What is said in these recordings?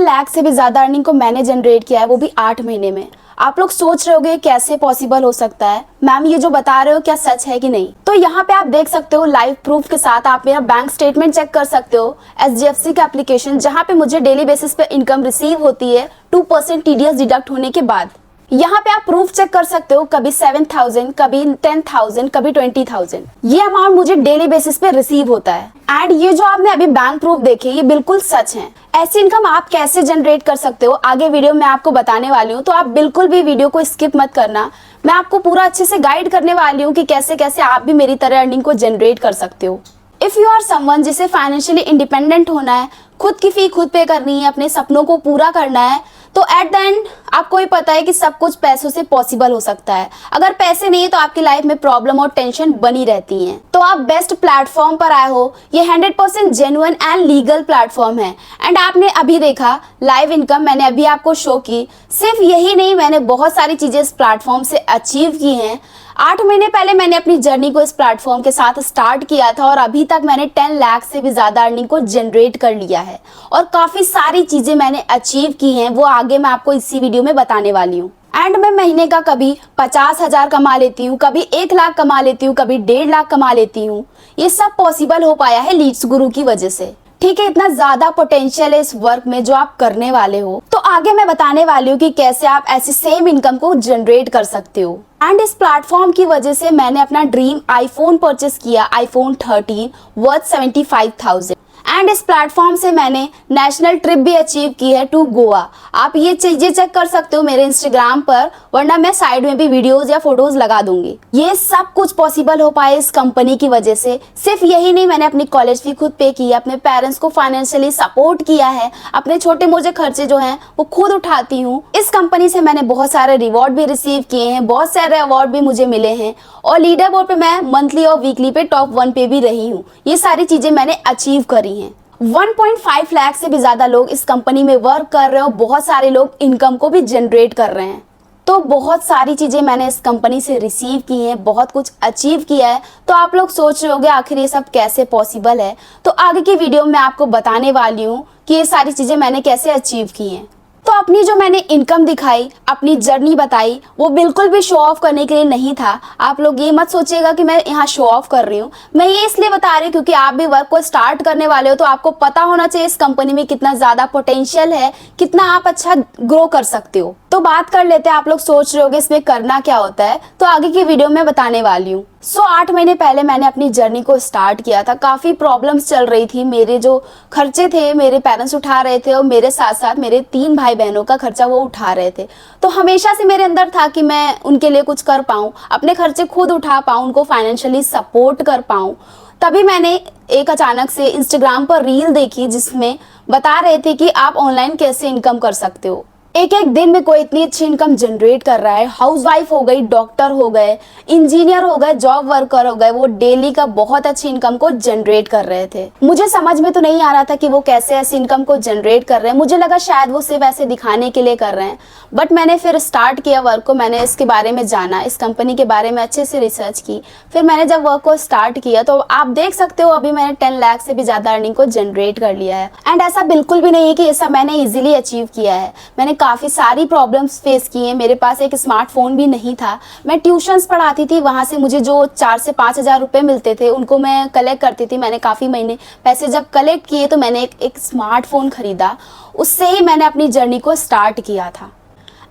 लाख से भी ज्यादा अर्निंग को मैंने जनरेट किया है, वो भी 8 महीने में। आप लोग सोच रहे होंगे कैसे पॉसिबल हो सकता है, मैम ये जो बता रहे हो क्या सच है कि नहीं। तो यहाँ पे आप देख सकते हो लाइव प्रूफ के साथ आप मेरा बैंक स्टेटमेंट चेक कर सकते हो। SGFC का एप्लीकेशन जहाँ पे मुझे डेली बेसिस पे इनकम रिसीव होती है 2% TDS डिडक्ट होने के बाद। यहाँ पे आप प्रूफ चेक कर सकते हो, कभी 7,000, कभी 10,000, कभी 20,000, ये अमाउंट मुझे डेली बेसिस पे रिसीव होता है। एंड ये जो आपने अभी बैंक प्रूफ देखे ये बिल्कुल सच है। ऐसी इनकम आप कैसे जनरेट कर सकते हो आगे वीडियो में आपको बताने वाली हूँ, तो आप बिल्कुल भी वीडियो को स्किप मत करना। मैं आपको पूरा अच्छे से गाइड करने वाली हूँ कि कैसे कैसे आप भी मेरी तरह अर्निंग को जनरेट कर सकते हो। इफ यू आर समवन जिसे फाइनेंशियली इंडिपेंडेंट होना है, खुद की फी खुद पे करनी है, अपने सपनों को पूरा करना है, तो एट द एंड आपको ही पता है कि सब कुछ पैसों से पॉसिबल हो सकता है। अगर पैसे नहीं है तो आपकी लाइफ में प्रॉब्लम और टेंशन बनी रहती है। तो आप बेस्ट प्लेटफॉर्म पर आए हो। ये 100% जेन्युइन एंड लीगल प्लेटफॉर्म है। एंड आपने अभी देखा लाइव इनकम मैंने अभी आपको शो की। सिर्फ यही नहीं, मैंने बहुत सारी चीजें इस प्लेटफॉर्म से अचीव की हैं। 8 महीने पहले मैंने अपनी जर्नी को इस प्लेटफॉर्म के साथ स्टार्ट किया था और अभी तक मैंने 10 लाख से भी ज्यादा अर्निंग को जनरेट कर लिया है और काफी सारी चीजें मैंने अचीव की हैं, वो आगे मैं आपको इसी वीडियो में बताने वाली हूँ। एंड मैं महीने का कभी 50,000 कमा लेती हूँ, कभी 1 लाख कमा लेती हूँ, कभी 1.5 लाख कमा लेती हूँ। ये सब पॉसिबल हो पाया है लीड्स गुरु की वजह से। ठीक है, इतना ज्यादा पोटेंशियल है इस वर्क में जो आप करने वाले हो। तो आगे मैं बताने वाली हूँ कि कैसे आप ऐसी सेम इनकम को जनरेट कर सकते हो। एंड इस प्लेटफॉर्म की वजह से मैंने अपना ड्रीम आईफोन परचेस किया, iPhone 13 वर्थ 75,000। एंड इस प्लेटफॉर्म से मैंने नेशनल ट्रिप भी अचीव की है टू गोवा। आप ये चीजें चेक कर सकते हो मेरे इंस्टाग्राम पर, वरना मैं साइड में भी वीडियोस या फोटोज लगा दूंगी। ये सब कुछ पॉसिबल हो पाए इस कंपनी की वजह से। सिर्फ यही नहीं, मैंने अपनी कॉलेज फी खुद पे की है, अपने पेरेंट्स को फाइनेंशियली सपोर्ट किया है, अपने छोटे मोटे खर्चे जो हैं वो खुद उठाती हूँ। इस कंपनी से मैंने बहुत सारे रिवॉर्ड भी रिसीव किए हैं, बहुत सारे अवार्ड भी मुझे मिले हैं और लीडर बोर्ड पे मैं मंथली और वीकली पे टॉप 1 पे भी रही हूँ। ये सारी चीजें मैंने अचीव करी हैं। 1.5 लाख से भी ज्यादा लोग इस कंपनी में वर्क कर रहे हो, बहुत सारे लोग इनकम को भी जनरेट कर रहे हैं। तो बहुत सारी चीजें मैंने इस कंपनी से रिसीव की हैं, बहुत कुछ अचीव किया है। तो आप लोग सोच रहे होंगे आखिर ये सब कैसे पॉसिबल है, तो आगे की वीडियो में आपको बताने वाली हूँ कि ये सारी चीजें मैंने कैसे अचीव की हैं। तो अपनी जो मैंने इनकम दिखाई, अपनी जर्नी बताई, वो बिल्कुल भी शो ऑफ करने के लिए नहीं था। आप लोग ये मत सोचिएगा कि मैं यहाँ शो ऑफ कर रही हूँ। मैं ये इसलिए बता रही हूँ क्योंकि आप भी वर्क को स्टार्ट करने वाले हो, तो आपको पता होना चाहिए इस कंपनी में कितना ज्यादा पोटेंशियल है, कितना आप अच्छा ग्रो कर सकते हो। तो बात कर लेते हैं। आप लोग सोच रहे होंगे इसमें करना क्या होता है, तो आगे की वीडियो में बताने वाली हूँ। 8 महीने पहले मैंने अपनी जर्नी को स्टार्ट किया था। काफ़ी प्रॉब्लम्स चल रही थी, मेरे जो खर्चे थे मेरे पेरेंट्स उठा रहे थे और मेरे साथ साथ मेरे 3 भाई बहनों का खर्चा वो उठा रहे थे। तो हमेशा से मेरे अंदर था कि मैं उनके लिए कुछ कर पाऊँ, अपने खर्चे खुद उठा पाऊँ, उनको फाइनेंशियली सपोर्ट कर पाऊँ। तभी मैंने एक अचानक से इंस्टाग्राम पर रील देखी जिसमें बता रहे थे कि आप ऑनलाइन कैसे इनकम कर सकते हो। एक दिन में कोई इतनी अच्छी इनकम जनरेट कर रहा है। हाउसवाइफ हो गई, डॉक्टर हो गए, इंजीनियर हो गए, जॉब वर्कर हो गए, वो डेली का बहुत अच्छी इनकम को जनरेट कर रहे थे। मुझे समझ में तो नहीं आ रहा था कि वो कैसे ऐसी इनकम को जनरेट कर रहे हैं। मुझे लगा शायद वो सिर्फ ऐसे दिखाने के लिए कर रहे हैं। बट मैंने फिर स्टार्ट किया वर्क को, मैंने इसके बारे में जाना, इस कंपनी के बारे में अच्छे से रिसर्च की। फिर मैंने जब वर्क को स्टार्ट किया तो आप देख सकते हो अभी मैंने 10 लाख से भी ज्यादा अर्निंग को जनरेट कर लिया है। एंड ऐसा बिल्कुल भी नहीं है कि ये सब मैंने इजीली अचीव किया है। मैंने काफ़ी सारी प्रॉब्लम्स फेस की हैं। मेरे पास एक स्मार्टफोन भी नहीं था। मैं ट्यूशन्स पढ़ाती थी, वहाँ से मुझे जो 4 से 5 हज़ार रुपये मिलते थे उनको मैं कलेक्ट करती थी। मैंने काफ़ी महीने पैसे जब कलेक्ट किए तो मैंने एक स्मार्टफोन ख़रीदा। उससे ही मैंने अपनी जर्नी को स्टार्ट किया था।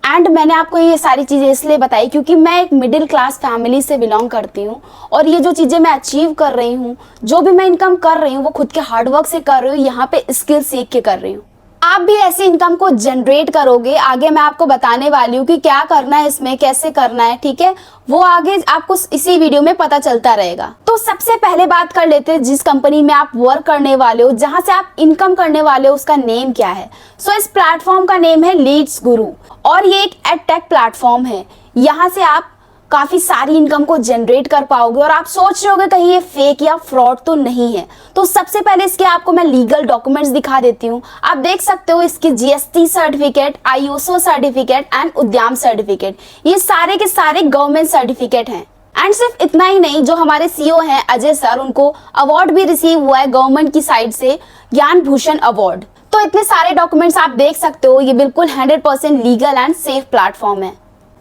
एंड मैंने आपको ये सारी चीज़ें इसलिए बताई क्योंकि मैं एक मिडिल क्लास फैमिली से बिलोंग करती हूँ और ये जो चीज़ें मैं अचीव कर रही हूँ, जो भी मैं इनकम कर रही हूँ, वो खुद के हार्डवर्क से कर रही हूँ, यहाँ पे स्किल सीख के कर रही हूँ। आप भी ऐसी इनकम को जनरेट करोगे। आगे मैं आपको बताने वाली हूँ कि क्या करना है इसमें, कैसे करना है, ठीक है, वो आगे आपको इसी वीडियो में पता चलता रहेगा। तो सबसे पहले बात कर लेते हैं जिस कंपनी में आप वर्क करने वाले हो, जहां से आप इनकम करने वाले हो, उसका नेम क्या है। इस प्लेटफॉर्म का नेम है लीड्स गुरु और ये एक एडटेक प्लेटफॉर्म है। यहाँ से आप काफी सारी इनकम को जनरेट कर पाओगे। और आप सोच रहे होगे कहीं ये फेक या फ्रॉड तो नहीं है, तो सबसे पहले इसके आपको मैं लीगल डॉक्यूमेंट्स दिखा देती हूँ। आप देख सकते हो इसके GST certificate, ISO certificate and उद्यम सर्टिफिकेट, ये सारे के सारे गवर्नमेंट सर्टिफिकेट हैं। एंड सिर्फ इतना ही नहीं, जो हमारे CEO हैं अजय सर, उनको अवार्ड भी रिसीव हुआ है गवर्नमेंट की साइड से, ज्ञान भूषण अवार्ड। तो इतने सारे डॉक्यूमेंट्स आप देख सकते हो, ये बिल्कुल 100% लीगल एंड सेफ प्लेटफॉर्म है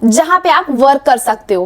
जहां पे आप वर्क कर सकते हो।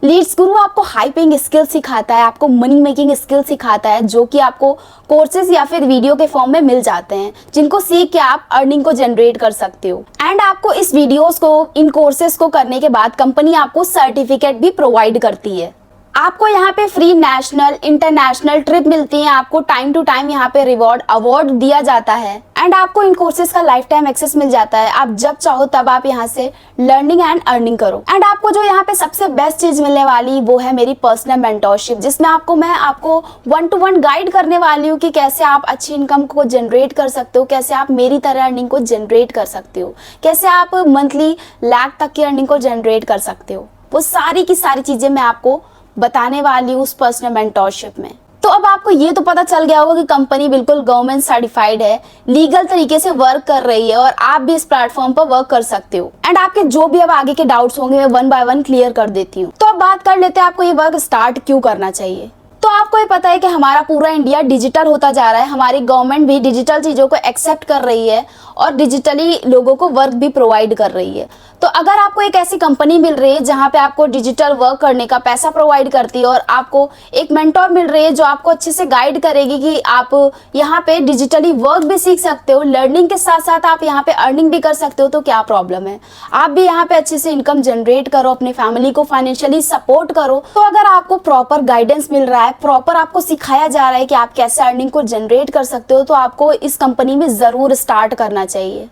लीड्स गुरु आपको हाई पेइंग स्किल सिखाता है, आपको मनी मेकिंग स्किल सिखाता है, जो कि आपको कोर्सेज या फिर वीडियो के फॉर्म में मिल जाते हैं, जिनको सीख के आप अर्निंग को जनरेट कर सकते हो। एंड आपको इस वीडियोस को, इन कोर्सेज को करने के बाद कंपनी आपको सर्टिफिकेट भी प्रोवाइड करती है। आपको यहाँ पे फ्री नेशनल इंटरनेशनल ट्रिप मिलती है, आपको टाइम टू टाइम यहाँ पे रिवॉर्ड अवार्ड दिया जाता है एंड आपको इन कोर्सेज का लाइफ टाइम एक्सेस मिल जाता है। आप जब चाहो तब आप यहाँ से लर्निंग एंड अर्निंग करो। एंड आपको जो यहाँ पे सबसे बेस्ट चीज मिलने वाली वो है मेरी पर्सनल मेंटोरशिप, जिसमें मैं आपको 1-to-1 गाइड करने वाली हूँ कि कैसे आप अच्छी इनकम को जनरेट कर सकते हो, कैसे आप मेरी तरह अर्निंग को जनरेट कर सकते हो, कैसे आप मंथली लाख तक की अर्निंग को जनरेट कर सकते हो। वो सारी की सारी चीजें मैं आपको बताने वाली हूँ उस पर्सनल मेंटोरशिप में। तो अब आपको ये तो पता चल गया होगा कि कंपनी बिल्कुल गवर्नमेंट सर्टिफाइड है, लीगल तरीके से वर्क कर रही है और आप भी इस प्लेटफॉर्म पर वर्क कर सकते हो। एंड आपके जो भी अब आगे के डाउट्स होंगे मैं 1 by 1 क्लियर कर देती हूँ। तो अब बात कर लेते हैं आपको ये वर्क स्टार्ट क्यों करना चाहिए। तो आपको ये पता है कि हमारा पूरा इंडिया डिजिटल होता जा रहा है, हमारी गवर्नमेंट भी डिजिटल चीज़ों को एक्सेप्ट कर रही है और डिजिटली लोगों को वर्क भी प्रोवाइड कर रही है। तो अगर आपको एक ऐसी कंपनी मिल रही है जहाँ पे आपको डिजिटल वर्क करने का पैसा प्रोवाइड करती है और आपको एक मेंटोर मिल रही है जो आपको अच्छे से गाइड करेगी कि आप यहाँ पे डिजिटली वर्क भी सीख सकते हो, लर्निंग के साथ साथ आप यहाँ पे अर्निंग भी कर सकते हो, तो क्या प्रॉब्लम है। आप भी यहाँ पे अच्छे से इनकम जनरेट करो, अपनी फैमिली को फाइनेंशियली सपोर्ट करो। तो अगर आपको प्रॉपर गाइडेंस मिल रहा है, प्रॉपर आपको सिखाया जा रहा है कि आप कैसे अर्निंग को जनरेट कर सकते हो, तो आपको इस कंपनी में जरूर स्टार्ट करना चाहिए।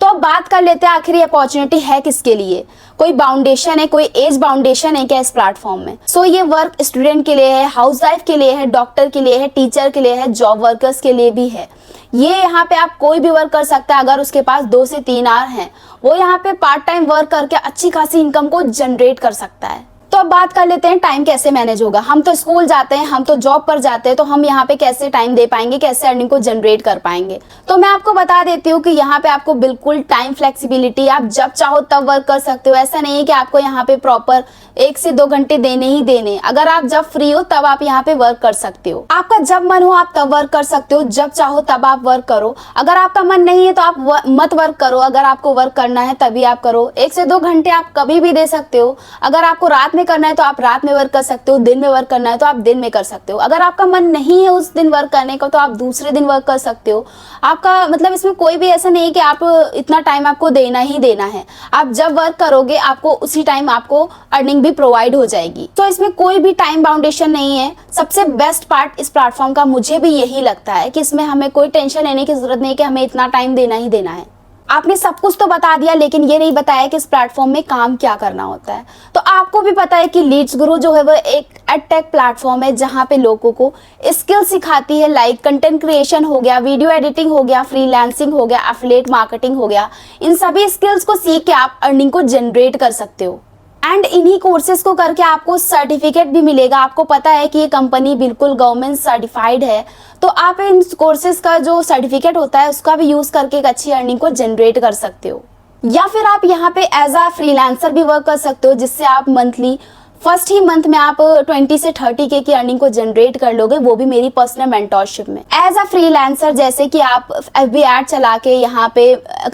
तो अब बात कर लेते हैं आखिर ये अपॉर्चुनिटी है किसके लिए, कोई बाउंडेशन है, कोई एज बाउंडेशन है क्या इस प्लेटफॉर्म में। सो ये वर्क स्टूडेंट के लिए है, हाउसवाइफ के लिए है, डॉक्टर के लिए है, टीचर के लिए है, जॉब वर्कर्स के लिए भी है। ये यहाँ पे आप कोई भी वर्क कर सकता है अगर उसके पास 2 से 3 आवर हैं, वो यहाँ पे पार्ट टाइम वर्क करके अच्छी खासी इनकम को जनरेट कर सकता है। तो अब बात कर लेते हैं टाइम कैसे मैनेज होगा। हम तो स्कूल जाते हैं, हम तो जॉब पर जाते हैं, तो हम यहाँ पे कैसे टाइम दे पाएंगे, कैसे अर्निंग को जनरेट कर पाएंगे। तो मैं आपको बता देती हूँ कि यहाँ पे आपको बिल्कुल टाइम फ्लेक्सिबिलिटी, आप जब चाहो तब वर्क कर सकते हो। ऐसा नहीं है कि आपको यहाँ पे प्रॉपर 1 से 2 घंटे देने ही देने। अगर आप जब फ्री हो तब आप यहाँ पे वर्क कर सकते हो, आपका जब मन हो आप तब वर्क कर सकते हो, जब चाहो तब आप वर्क करो। अगर आपका मन नहीं है तो आप मत वर्क करो, अगर आपको वर्क करना है तभी आप करो। 1 से 2 घंटे आप कभी भी दे सकते हो। अगर आपको रात में करना है तो आप रात में वर्क कर सकते हो, दिन में वर्क करना है तो आप दिन में कर सकते हो। अगर आपका मन नहीं है उस दिन वर्क करने का तो आप दूसरे दिन वर्क कर सकते हो। आपका मतलब इसमें कोई भी ऐसा नहीं है कि आप इतना टाइम आपको देना ही देना है। आप जब वर्क करोगे आपको उसी टाइम आपको अर्निंग भी प्रोवाइड हो जाएगी। तो इसमें कोई भी टाइम बाउंडेशन नहीं है। सबसे बेस्ट पार्ट इस प्लेटफॉर्म का मुझे भी यही लगता है कि इसमें हमें कोई टेंशन लेने की जरूरत नहीं है कि हमें इतना टाइम देना ही देना है। आपने सब कुछ तो बता दिया लेकिन ये नहीं बताया कि इस प्लेटफॉर्म में काम क्या करना होता है। तो आपको भी पता है कि लीड्स गुरु जो है वो एक एडटेक प्लेटफॉर्म है जहां पे लोगों को स्किल सिखाती है, लाइक कंटेंट क्रिएशन हो गया, वीडियो एडिटिंग हो गया, फ्रीलांसिंग हो गया, एफिलिएट मार्केटिंग हो गया। इन सभी स्किल्स को सीख के आप अर्निंग को जनरेट कर सकते हो एंड इन्हीं कोर्सेज को करके आपको सर्टिफिकेट भी मिलेगा। आपको पता है कि ये कंपनी बिल्कुल गवर्नमेंट सर्टिफाइड है, तो आप इन कोर्सेज का जो सर्टिफिकेट होता है उसका भी यूज करके एक अच्छी अर्निंग को जनरेट कर सकते हो। या फिर आप यहाँ पे एज अ फ्रीलांसर भी वर्क कर सकते हो, जिससे आप मंथली फर्स्ट ही मंथ में आप 20 से 30K की अर्निंग को जनरेट कर लोगे, वो भी मेरी पर्सनल मेंटोरशिप में। एज अ फ्रीलांसर जैसे कि आप FB ऐड चला के यहाँ पे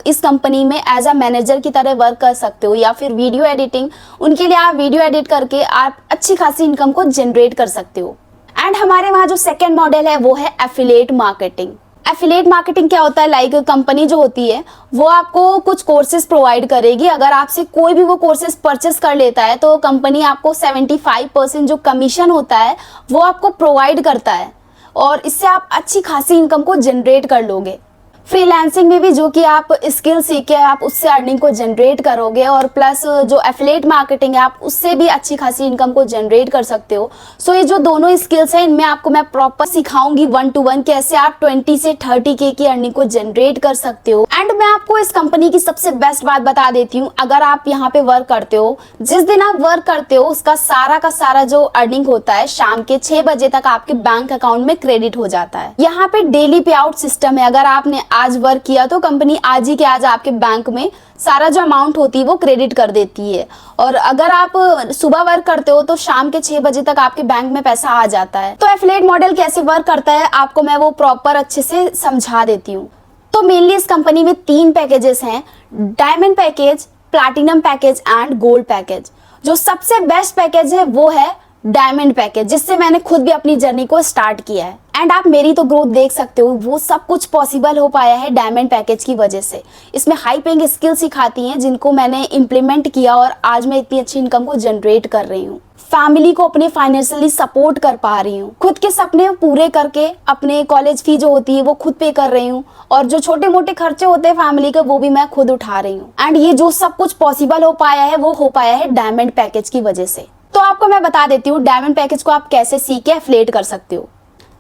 इस कंपनी में एज अ मैनेजर की तरह वर्क कर सकते हो, या फिर वीडियो एडिटिंग, उनके लिए आप वीडियो एडिट करके आप अच्छी खासी इनकम को जनरेट कर सकते हो। एंड हमारे वहाँ जो सेकेंड मॉडल है वो है एफिलिएट मार्केटिंग। एफिलिएट मार्केटिंग क्या होता है, लाइक कंपनी जो होती है वो आपको कुछ कोर्सेज प्रोवाइड करेगी। अगर आपसे कोई भी वो कोर्सेज परचेस कर लेता है तो कंपनी आपको 75% जो कमीशन होता है वो आपको प्रोवाइड करता है और इससे आप अच्छी खासी इनकम को जनरेट कर लोगे। फ्रीलांसिंग में भी जो कि आप स्किल सीख के आप उससे अर्निंग को जनरेट करोगे, और प्लस जो एफिलिएट मार्केटिंग है आप उससे भी अच्छी खासी इनकम को जनरेट कर सकते हो। सो ये जो दोनों स्किल्स हैं इनमें आपको मैं प्रॉपर सिखाऊंगी 1-to-1 कैसे आप 20 से 30K की अर्निंग को जनरेट कर सकते हो। एंड मैं आपको इस कंपनी की सबसे बेस्ट बात बता देती हूँ, अगर आप यहाँ पे वर्क करते हो, जिस दिन आप वर्क करते हो उसका सारा का सारा जो अर्निंग होता है शाम के 6 बजे तक आपके बैंक अकाउंट में क्रेडिट हो जाता है। यहाँ पे डेली पे आउट सिस्टम है। अगर आपने आज वर्क किया तो कंपनी आज ही के आज आपके बैंक में सारा जो अमाउंट होती है वो क्रेडिट कर देती है, और अगर आप सुबह वर्क करते हो तो शाम के 6 बजे तक आपके बैंक में पैसा आ जाता है। तो एफिलिएट मॉडल कैसे वर्क करता है आपको मैं वो प्रॉपर अच्छे से समझा देती हूँ। तो मेनली इस कंपनी में 3 पैकेजेस हैं, diamond package, platinum package and gold package. जो सबसे बेस्ट पैकेज है वो है डायमंड पैकेज, जिससे मैंने खुद भी अपनी जर्नी को स्टार्ट किया है। एंड आप मेरी तो ग्रोथ देख सकते हो, वो सब कुछ पॉसिबल हो पाया है डायमंड पैकेज की वजह से। इसमें हाई पेइंग स्किल सिखाती हैं जिनको मैंने इम्प्लीमेंट किया और आज मैं इतनी अच्छी इनकम को जनरेट कर रही हूँ। फैमिली को अपने फाइनेंशियली सपोर्ट कर पा रही हूँ, खुद के सपने पूरे करके अपने कॉलेज फी जो होती है वो खुद पे कर रही हूँ, और जो छोटे मोटे खर्चे होते हैं फैमिली के वो भी मैं खुद उठा रही हूँ। एंड ये जो सब कुछ पॉसिबल हो पाया है वो हो पाया है डायमंड पैकेज की वजह से। तो आपको मैं बता देती हूँ डायमंड पैकेज को आप कैसे सीख के एफिलिएट कर सकते हो।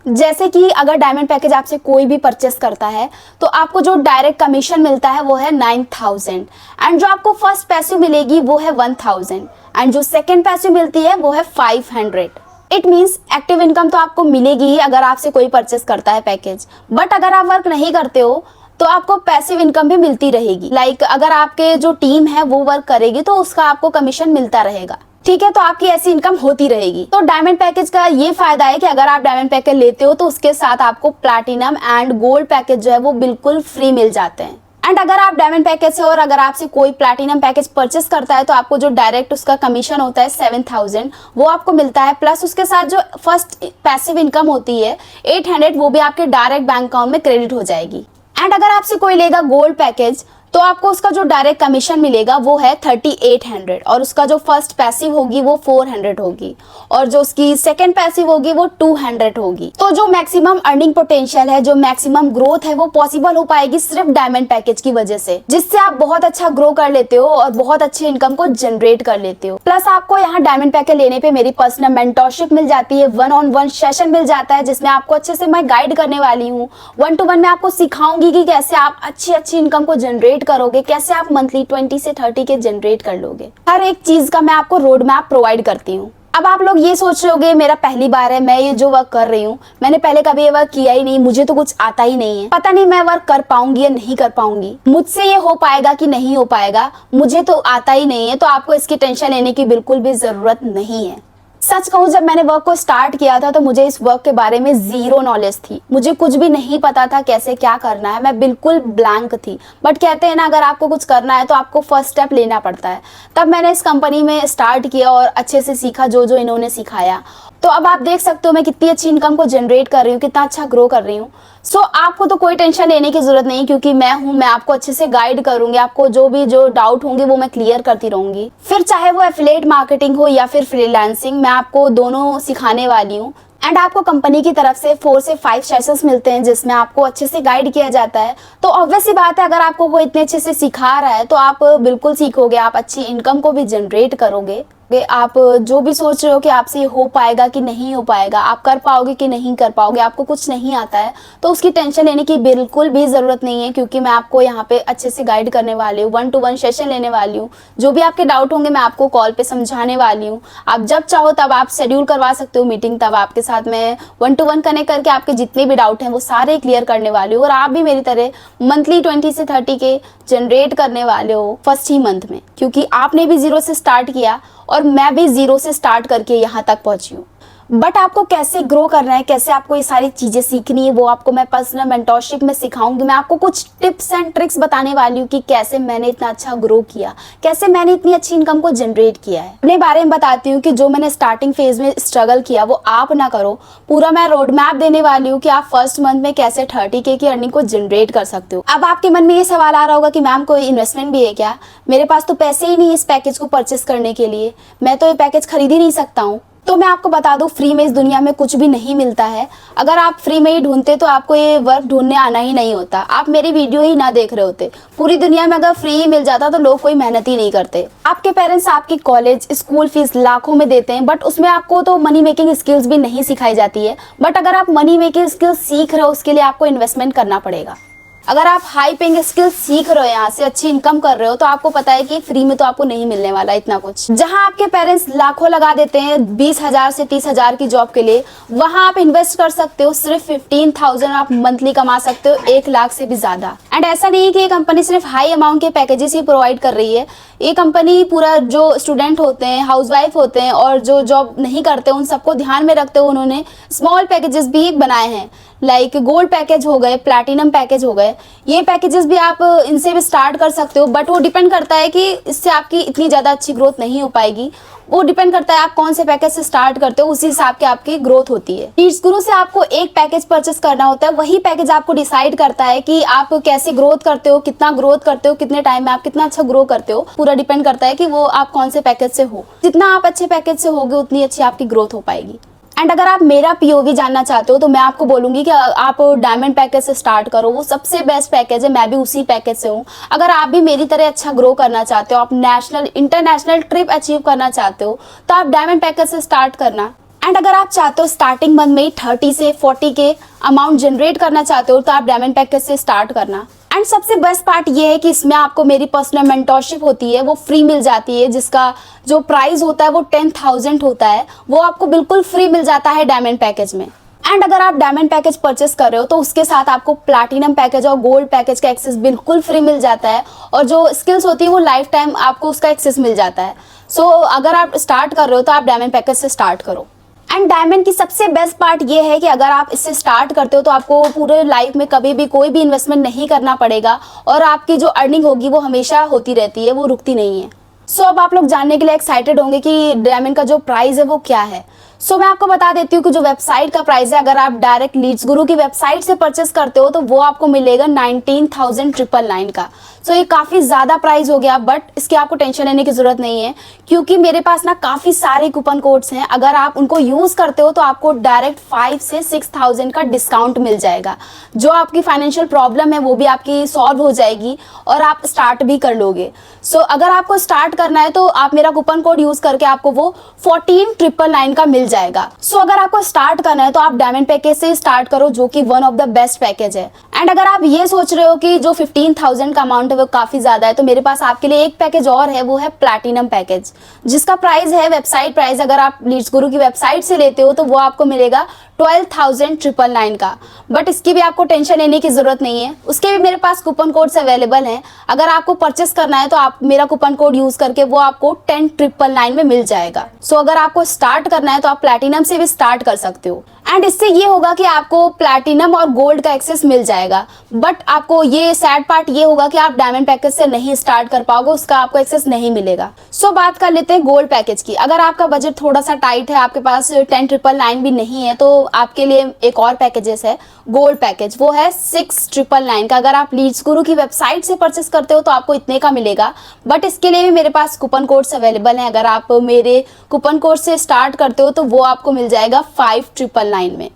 जैसे कि अगर डायमंड पैकेज आपसे कोई भी परचेस करता है तो आपको जो डायरेक्ट कमीशन मिलता है वो है 9000, एंड जो आपको फर्स्ट पैसिव मिलेगी वो है 1000, एंड जो सेकंड पैसिव मिलती है वो है 500। इट मीन्स एक्टिव इनकम तो आपको मिलेगी ही अगर आपसे कोई परचेस करता है पैकेज, बट अगर आप वर्क नहीं करते हो तो आपको पैसिव इनकम भी मिलती रहेगी। लाइक अगर आपके जो टीम है वो वर्क करेगी तो उसका आपको कमीशन मिलता रहेगा, ठीक है। तो आपकी ऐसी इनकम होती रहेगी। तो डायमंड पैकेज का ये फायदा है कि अगर आप डायमंड पैकेज लेते हो तो उसके साथ आपको प्लैटिनम एंड गोल्ड पैकेज जो है वो बिल्कुल फ्री मिल जाते हैं। एंड अगर आप डायमंड पैकेज से और अगर आपसे कोई प्लैटिनम पैकेज परचेस करता है तो आपको जो डायरेक्ट उसका कमीशन होता है 7000 वो आपको मिलता है, प्लस उसके साथ जो फर्स्ट पैसिव इनकम होती है 800 वो भी आपके डायरेक्ट बैंक अकाउंट में क्रेडिट हो जाएगी। एंड अगर आपसे कोई लेगा गोल्ड पैकेज तो आपको उसका जो डायरेक्ट कमीशन मिलेगा वो है 3800, और उसका जो फर्स्ट पैसिव होगी वो 400 होगी, और जो उसकी सेकंड पैसिव होगी वो 200 होगी। तो जो मैक्सिमम अर्निंग पोटेंशियल है, जो मैक्सिमम ग्रोथ है वो पॉसिबल हो पाएगी सिर्फ डायमंड पैकेज की वजह से, जिससे आप बहुत अच्छा ग्रो कर लेते हो और बहुत अच्छी इनकम को जनरेट कर लेते हो। प्लस आपको यहाँ डायमंड पैकेज लेने पे मेरी पर्सनल मेंटरशिप मिल जाती है, 1-on-1 सेशन मिल जाता है जिसमें आपको अच्छे से मैं गाइड करने वाली हूँ। 1-to-1 में आपको सिखाऊंगी कि कैसे आप अच्छी इनकम को जनरेट करोगे, कैसे आप मंथली 20 से 30 के जनरेट कर लोगे। हर एक चीज का मैं आपको रोड मैप प्रोवाइड करती हूँ। अब आप लोग ये सोच रहे होगे मेरा पहली बार है, मैं ये जो वर्क कर रही हूँ मैंने पहले कभी ये वर्क किया ही नहीं, मुझे तो कुछ आता ही नहीं है, पता नहीं मैं वर्क कर पाऊंगी या नहीं कर पाऊंगी, मुझसे ये हो पाएगा कि नहीं हो पाएगा, मुझे तो आता ही नहीं है। तो आपको इसकी टेंशन लेने की बिल्कुल भी जरूरत नहीं है। सच कहूँ जब मैंने वर्क को स्टार्ट किया था तो मुझे इस वर्क के बारे में जीरो नॉलेज थी, मुझे कुछ भी नहीं पता था कैसे क्या करना है, मैं बिल्कुल ब्लैंक थी। बट कहते हैं ना अगर आपको कुछ करना है तो आपको फर्स्ट स्टेप लेना पड़ता है। तब मैंने इस कंपनी में स्टार्ट किया और अच्छे से सीखा जो जो इन्होंने सिखाया। तो अब आप देख सकते हो मैं कितनी अच्छी इनकम को जनरेट कर रही हूँ, कितना अच्छा ग्रो कर रही हूँ। सो आपको तो कोई टेंशन लेने की जरूरत नहीं, क्योंकि मैं हूँ, मैं आपको अच्छे से गाइड करूंगी, आपको जो डाउट होंगे वो मैं क्लियर करती रहूंगी। फिर चाहे वो एफिलिएट मार्केटिंग हो या फिर फ्रीलांसिंग, मैं आपको दोनों सिखाने वाली हूँ। एंड आपको कंपनी की तरफ से 4 से 5 सेशंस मिलते हैं जिसमें आपको अच्छे से गाइड किया जाता है। तो ऑब्वियस सी बात है अगर आपको वो इतने अच्छे से सिखा रहा है तो आप बिल्कुल सीखोगे, आप अच्छी इनकम को भी जनरेट करोगे। आप जो भी सोच रहे हो कि आपसे ये हो पाएगा कि नहीं हो पाएगा, आप कर पाओगे कि नहीं कर पाओगे, आपको कुछ नहीं आता है, तो उसकी टेंशन लेने की बिल्कुल भी ज़रूरत नहीं है, क्योंकि मैं आपको यहाँ पे अच्छे से गाइड करने वाली हूँ, 1-to-1 सेशन लेने वाली हूँ। जो भी आपके डाउट होंगे मैं आपको कॉल पे समझाने वाली हूँ। आप जब चाहो तब आप शेड्यूल करवा सकते हो मीटिंग, तब आपके साथ मैं 1-to-1 कनेक्ट करके आपके जितने भी डाउट हैं वो सारे क्लियर करने वाली हूँ। और आप भी मेरी तरह मंथली 20 से 30 के जनरेट करने वाले हो फर्स्ट ही मंथ में, क्योंकि आपने भी जीरो से स्टार्ट किया और मैं भी जीरो से स्टार्ट करके यहाँ तक पहुंची हूँ। बट आपको कैसे ग्रो करना है, कैसे आपको ये सारी चीज़ें सीखनी है, वो आपको मैं पर्सनल मेंटरशिप में सिखाऊंगी। मैं आपको कुछ टिप्स एंड ट्रिक्स बताने वाली हूँ कि कैसे मैंने इतना अच्छा ग्रो किया, कैसे मैंने इतनी अच्छी इनकम को जनरेट किया है। अपने बारे में बताती हूँ कि जो मैंने स्टार्टिंग फेज में स्ट्रगल किया वो आप ना करो। पूरा मैं रोड मैप देने वाली हूँ कि आप फर्स्ट मंथ में कैसे 30K की अर्निंग को जनरेट कर सकते हो। अब आपके मन में ये सवाल आ रहा होगा कि मैम कोई इन्वेस्टमेंट भी है क्या, मेरे पास तो पैसे ही नहीं इस पैकेज को परचेस करने के लिए, मैं तो ये पैकेज खरीद ही नहीं सकता हूँ। तो मैं आपको बता दूं फ्री में इस दुनिया में कुछ भी नहीं मिलता है। अगर आप फ्री में ही ढूंढते तो आपको ये वर्क ढूंढने आना ही नहीं होता, आप मेरी वीडियो ही ना देख रहे होते। पूरी दुनिया में अगर फ्री ही मिल जाता तो लोग कोई मेहनत ही नहीं करते। आपके पेरेंट्स आपकी कॉलेज स्कूल फीस लाखों में देते हैं, बट उसमें आपको तो मनी मेकिंग स्किल्स भी नहीं सिखाई जाती है। बट अगर आप मनी मेकिंग स्किल्स सीख रहे हो उसके लिए आपको इन्वेस्टमेंट करना पड़ेगा। अगर आप हाई पेइंग स्किल्स सीख रहे हो, यहाँ से अच्छी इनकम कर रहे हो, तो आपको पता है कि फ्री में तो आपको नहीं मिलने वाला इतना कुछ। जहाँ आपके पेरेंट्स लाखों लगा देते हैं 20,000 से 30,000 की जॉब के लिए, वहाँ आप इन्वेस्ट कर सकते हो सिर्फ 15,000 आप मंथली कमा सकते हो, 1 लाख से भी ज्यादा। एंड ऐसा नहीं कि ये कंपनी सिर्फ हाई अमाउंट के पैकेजेस ही प्रोवाइड कर रही है, ये कंपनी पूरा जो स्टूडेंट होते हैं, हाउसवाइफ होते हैं और जो जॉब नहीं करते उन सबको ध्यान में रखते हुए उन्होंने स्मॉल पैकेजेस भी बनाए हैं। लाइक गोल्ड पैकेज हो गए, प्लैटिनम पैकेज हो गए, ये पैकेजेस भी आप इनसे भी स्टार्ट कर सकते हो। बट वो डिपेंड करता है कि इससे आपकी इतनी ज़्यादा अच्छी ग्रोथ नहीं हो पाएगी। वो डिपेंड करता है आप कौन से पैकेज से स्टार्ट करते हो, उसी हिसाब के आपकी ग्रोथ होती है। लीड्स गुरु से आपको एक पैकेज परचेस करना होता है, वही पैकेज आपको डिसाइड करता है कि आप कैसे ग्रोथ करते हो, कितना ग्रोथ करते हो, कितने टाइम में आप कितना अच्छा ग्रो करते हो। पूरा डिपेंड करता है कि वो आप कौन से पैकेज से हो। जितना आप अच्छे पैकेज से होगे उतनी अच्छी आपकी ग्रोथ हो पाएगी। एंड अगर आप मेरा पीओवी जानना चाहते हो तो मैं आपको बोलूंगी कि आप डायमंड पैकेज से स्टार्ट करो, वो सबसे बेस्ट पैकेज है। मैं भी उसी पैकेज से हूँ। अगर आप भी मेरी तरह अच्छा ग्रो करना चाहते हो, आप नेशनल इंटरनेशनल ट्रिप अचीव करना चाहते हो, तो आप डायमंड पैकेज से स्टार्ट करना। एंड अगर आप चाहते हो स्टार्टिंग मंथ में 30 से 40 के अमाउंट जनरेट करना चाहते हो, तो आप डायमंड पैकेज से स्टार्ट करना। एंड सबसे बेस्ट पार्ट ये है कि इसमें आपको मेरी पर्सनल मेंटोरशिप होती है, वो फ्री मिल जाती है, जिसका जो प्राइस होता है वो 10,000 होता है, वो आपको बिल्कुल फ्री मिल जाता है डायमंड पैकेज में। एंड अगर आप डायमंड पैकेज परचेस कर रहे हो तो उसके साथ आपको प्लैटिनम पैकेज और गोल्ड पैकेज का एक्सेस बिल्कुल फ्री मिल जाता है, और जो स्किल्स होती है वो लाइफ टाइम आपको उसका एक्सेस मिल जाता है। सो अगर आप स्टार्ट कर रहे हो तो आप डायमंड पैकेज से स्टार्ट करो। एंड डायमंड की सबसे बेस्ट पार्ट ये है कि अगर आप इससे स्टार्ट करते हो तो आपको पूरे लाइफ में कभी भी कोई भी इन्वेस्टमेंट नहीं करना पड़ेगा, और आपकी जो अर्निंग होगी वो हमेशा होती रहती है, वो रुकती नहीं है। सो अब आप लोग जानने के लिए एक्साइटेड होंगे कि डायमंड का जो प्राइस है वो क्या है। सो मैं आपको बता देती हूँ कि जो वेबसाइट का प्राइस है, अगर आप डायरेक्ट लीड्स गुरु की वेबसाइट से परचेस करते हो तो वो आपको मिलेगा 19,999 का। सो ये काफ़ी ज़्यादा प्राइस हो गया, बट इसकी आपको टेंशन लेने की ज़रूरत नहीं है, क्योंकि मेरे पास ना काफ़ी सारे कूपन कोड्स हैं। अगर आप उनको यूज़ करते हो तो आपको डायरेक्ट 5 से 6,000 का डिस्काउंट मिल जाएगा। जो आपकी फाइनेंशियल प्रॉब्लम है वो भी आपकी सॉल्व हो जाएगी, और आप स्टार्ट भी कर लोगे। सो अगर आपको स्टार्ट करना है तो आप मेरा कूपन कोड यूज़ करके आपको वो 14,999 का मिल जाएगा। सो अगर आपको स्टार्ट करना है तो आप डायमंड पैकेज से स्टार्ट करो, जो कि one of the best package है। एंड अगर आप ये सोच रहे हो कि जो 15,000 का अमाउंट है वो काफ़ी ज़्यादा है, तो मेरे पास आपके लिए एक पैकेज और है, वो है प्लैटिनम पैकेज, जिसका प्राइस है वेबसाइट प्राइस। अगर आप लीड्स गुरु की वेबसाइट से लेते हो तो वो आपको मिलेगा 12,999 का। बट इसकी भी आपको टेंशन लेने की ज़रूरत नहीं है, उसके भी मेरे पास कूपन कोड्स अवेलेबल हैं। अगर आपको परचेस करना है तो आप मेरा कूपन कोड यूज़ करके वो आपको 10,999 में मिल जाएगा। सो अगर आपको स्टार्ट करना है तो आप प्लैटिनम से भी स्टार्ट कर सकते हो। एंड इससे ये होगा कि आपको प्लैटिनम और गोल्ड का एक्सेस मिल जाएगा, बट आपको ये सैड पार्ट ये होगा कि आप डायमंड पैकेज से नहीं स्टार्ट कर पाओगे, उसका आपको एक्सेस नहीं मिलेगा। सो बात कर लेते हैं गोल्ड पैकेज की। अगर आपका बजट थोड़ा सा टाइट है, आपके पास 10,999 भी नहीं है, तो आपके लिए एक और पैकेजेस है गोल्ड पैकेज, वो है 6,999 का। अगर आप लीड्स गुरु की वेबसाइट से परचेस करते हो तो आपको इतने का मिलेगा, बट इसके लिए भी मेरे पास कूपन कोड्स अवेलेबल हैं। अगर आप मेरे कूपन कोड से स्टार्ट करते हो तो वो आपको मिल जाएगा 5,999 में।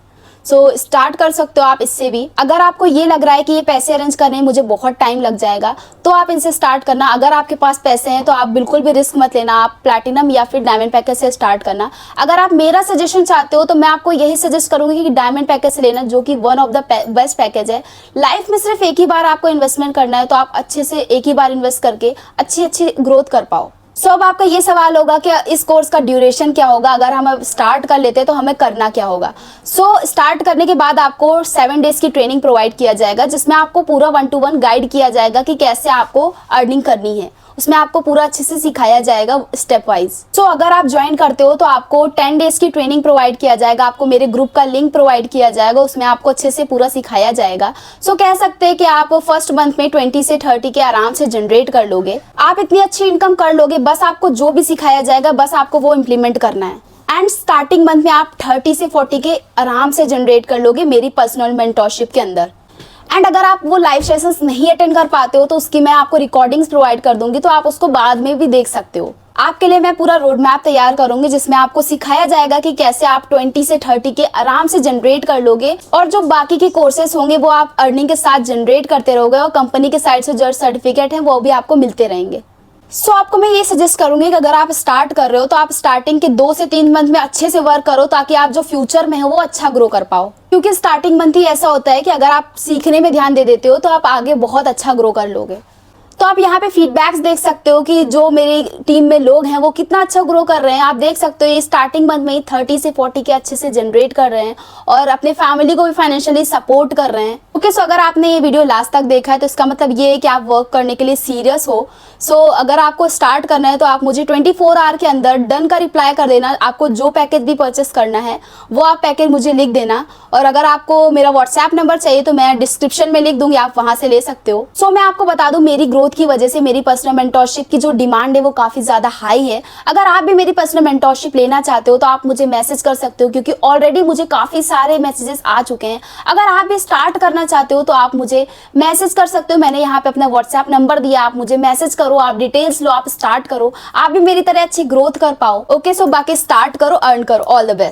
सो स्टार्ट कर सकते हो आप इससे भी। अगर आपको ये लग रहा है कि ये पैसे अरेंज करने में मुझे बहुत टाइम लग जाएगा, तो आप इनसे स्टार्ट करना। अगर आपके पास पैसे हैं तो आप बिल्कुल भी रिस्क मत लेना, आप प्लैटिनम या फिर डायमंड पैकेज से स्टार्ट करना। अगर आप मेरा सजेशन चाहते हो तो मैं आपको यही सजेस्ट करूंगी कि डायमंड पैकेज से लेना, जो कि one of the best package है। लाइफ में सिर्फ एक ही बार आपको इन्वेस्टमेंट करना है, तो आप अच्छे से एक ही बार इन्वेस्ट करके अच्छी ग्रोथ कर पाओ। सो अब आपका ये सवाल होगा कि इस कोर्स का ड्यूरेशन क्या होगा, अगर हम स्टार्ट कर लेते हैं तो हमें करना क्या होगा। सो स्टार्ट करने के बाद आपको 7 डेज की ट्रेनिंग प्रोवाइड किया जाएगा, जिसमें आपको पूरा 1-to-1 गाइड किया जाएगा कि कैसे आपको अर्निंग करनी है। उसमें आपको पूरा अच्छे से सिखाया जाएगा स्टेप वाइज। सो अगर आप ज्वाइन करते हो तो आपको 10 डेज की ट्रेनिंग प्रोवाइड किया जाएगा, आपको मेरे ग्रुप का लिंक प्रोवाइड किया जाएगा, उसमें आपको अच्छे से पूरा सिखाया जाएगा। सो कह सकते हैं कि आप फर्स्ट मंथ में 20 से 30 के आराम से जनरेट कर लोगे। आप इतनी अच्छी इनकम कर लोगे, बस आपको जो भी सिखाया जाएगा बस आपको वो इम्प्लीमेंट करना है। एंड स्टार्टिंग मंथ में आप 30 से 40 के आराम से जनरेट कर लोगे मेरी पर्सनल मेंटोरशिप के अंदर। एंड अगर आप वो लाइव सेशंस नहीं अटेंड कर पाते हो तो उसकी मैं आपको रिकॉर्डिंग्स प्रोवाइड कर दूंगी, तो आप उसको बाद में भी देख सकते हो। आपके लिए मैं पूरा रोड मैप तैयार करूंगी, जिसमें आपको सिखाया जाएगा कि कैसे आप 20 से 30 के आराम से जनरेट कर लोगे, और जो बाकी के कोर्सेज होंगे वो आप अर्निंग के साथ जनरेट करते रहोगे, और कंपनी के साइड से जो सर्टिफिकेट है वो भी आपको मिलते रहेंगे। सो आपको मैं ये सजेस्ट करूंगी कि अगर आप स्टार्ट कर रहे हो तो आप स्टार्टिंग के 2 से 3 मंथ में अच्छे से वर्क करो, ताकि आप जो फ्यूचर में हो वो अच्छा ग्रो कर पाओ। क्योंकि स्टार्टिंग मंथ ही ऐसा होता है कि अगर आप सीखने में ध्यान दे देते हो तो आप आगे बहुत अच्छा ग्रो कर लोगे। तो आप यहाँ पे फीडबैक्स देख सकते हो कि जो मेरी टीम में लोग हैं वो कितना अच्छा ग्रो कर रहे हैं। आप देख सकते हो ये स्टार्टिंग मंथ में ही 30 से 40 के अच्छे से जनरेट कर रहे हैं और अपने फैमिली को भी फाइनेंशियली सपोर्ट कर रहे हैं। ओके, सो अगर आपने ये वीडियो लास्ट तक देखा है तो इसका मतलब ये है कि आप वर्क करने के लिए सीरियस हो। सो अगर आपको स्टार्ट करना है तो आप मुझे 24 आवर के अंदर डन का रिप्लाई कर देना। आपको जो पैकेज भी परचेस करना है वो आप पैकेज मुझे लिख देना, और अगर आपको मेरा व्हाट्सएप नंबर चाहिए तो मैं डिस्क्रिप्शन में लिख दूंगी, आप वहां से ले सकते हो। सो मैं आपको बता दूं, मेरी ग्रोथ की वजह से मेरी पर्सनल मेंटरशिप की जो डिमांड है वो काफी ज्यादा हाई है। अगर आप भी मेरी पर्सनल मेंटरशिप लेना चाहते हो तो आप मुझे मैसेज कर सकते हो, क्योंकि ऑलरेडी मुझे काफी सारे मैसेजेस आ चुके हैं। अगर आप भी स्टार्ट करना चाहते हो तो आप मुझे मैसेज कर सकते हो। मैंने यहाँ पे अपना व्हाट्सएप नंबर दिया, आप मुझे मैसेज करो, आप डिटेल्स लो, आप स्टार्ट करो, आप भी मेरी तरह अच्छी ग्रोथ कर पाओ। ओके, सो बाकी स्टार्ट करो, अर्न करो। All the best.